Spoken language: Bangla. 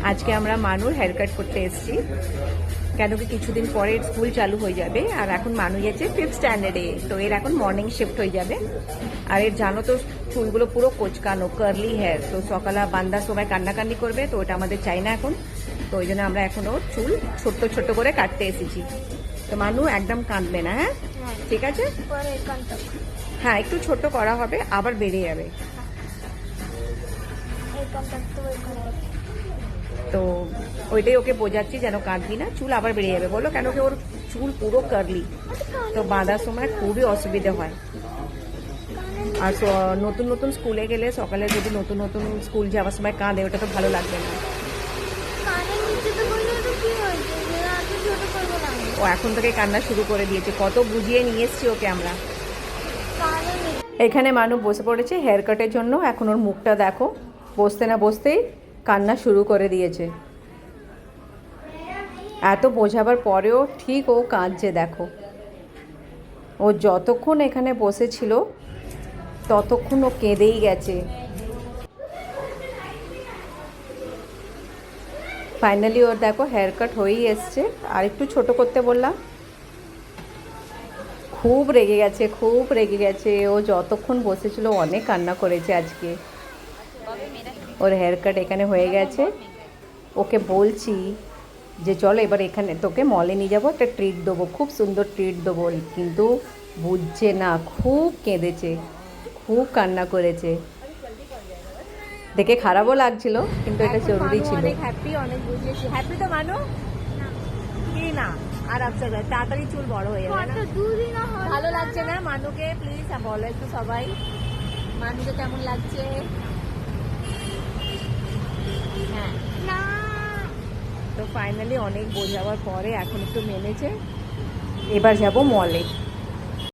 আজকে আমরা মানুর হেয়ার কাট করতে এসেছি, কেন কি কিছুদিন পরে স্কুল চালু হয়ে যাবে। আর এখন মানু যাচ্ছে 5th স্ট্যান্ডার্ডে, তো এর এখন মর্নিং শিফট হয়ে যাবে। আর এর জানো তো চুলগুলো পুরো কোচকানো, কার্লি হেয়ার, তো সকালে বান্দার সময় কান্নাকান্নি করবে, তো ওটা আমাদের চাই না এখন। তো ওই জন্য আমরা এখন ওর চুল ছোট্ট ছোট্ট করে কাটতে এসেছি। তো মানু একদম কাঁদবে না, হ্যাঁ ঠিক আছে। হ্যাঁ একটু ছোট করা হবে, আবার বেড়ে যাবে। তো ওইটাই ওকে বোঝাচ্ছি যেন কাঁদবি না, চুল আবার বেড়ে যাবে বলো, কেন কি ওর চুল পুরো কার্লি, তো বাঁধার সময় খুবই অসুবিধা হয়। আর নতুন নতুন স্কুলে গেলে সকালে যদি নতুন নতুন স্কুল যাওয়ার সময় কাঁদে, ওটা তো ভালো লাগবে না। ও এখন থেকে কান্না শুরু করে দিয়েছে, কত বুঝিয়ে নিয়ে এসছি ওকে আমরা। এখানে মানু বসে পড়েছে হেয়ার কাটের জন্য। এখন ওর মুখটা দেখো, বসতে না বসতেই কান্না শুরু করে দিয়েছে। এত বোঝাবার পরেও ঠিক ও কাঁদছে দেখো। ও যতক্ষণ এখানে বসেছিল ততক্ষণ ও কেঁদেই গেছে। ফাইনালি ওর দেখো হেয়ার কাট হয়েই এসছে, আর একটু ছোট করতে বললাম। খুব রেগে গেছে, খুব রেগে গেছে। ও যতক্ষণ বসেছিল অনেক কান্না করেছে আজকে। ওর হেয়ার কাট এখানে হয়ে গেছে। ওকে বলছি যে চলো এবার এখানে তোকে মলে নিয়ে যাবো, একটা ট্রিট দেবো, খুব সুন্দর ট্রিট দেবো, কিন্তু বুঝছে না, খুব কেঁদেছে, খুব কান্না করেছে। দেখে খারাপও লাগছিল, কিন্তু এটা জরুরি ছিল। অনেক হ্যাপি, অনেক বুঝেছি। হ্যাপি তো মানু কি না, আর আপসেট তাড়াতাড়ি চুল বড় হয়ে যাবে না। ভালো লাগছে না মানুকে? প্লিজ বলো একটু সবাই মানুকে কেমন লাগছে। হ্যাঁ তো ফাইনালি অনেক বোঝাবার পরে এখন একটু মেনেছে। এবার যাব মলে।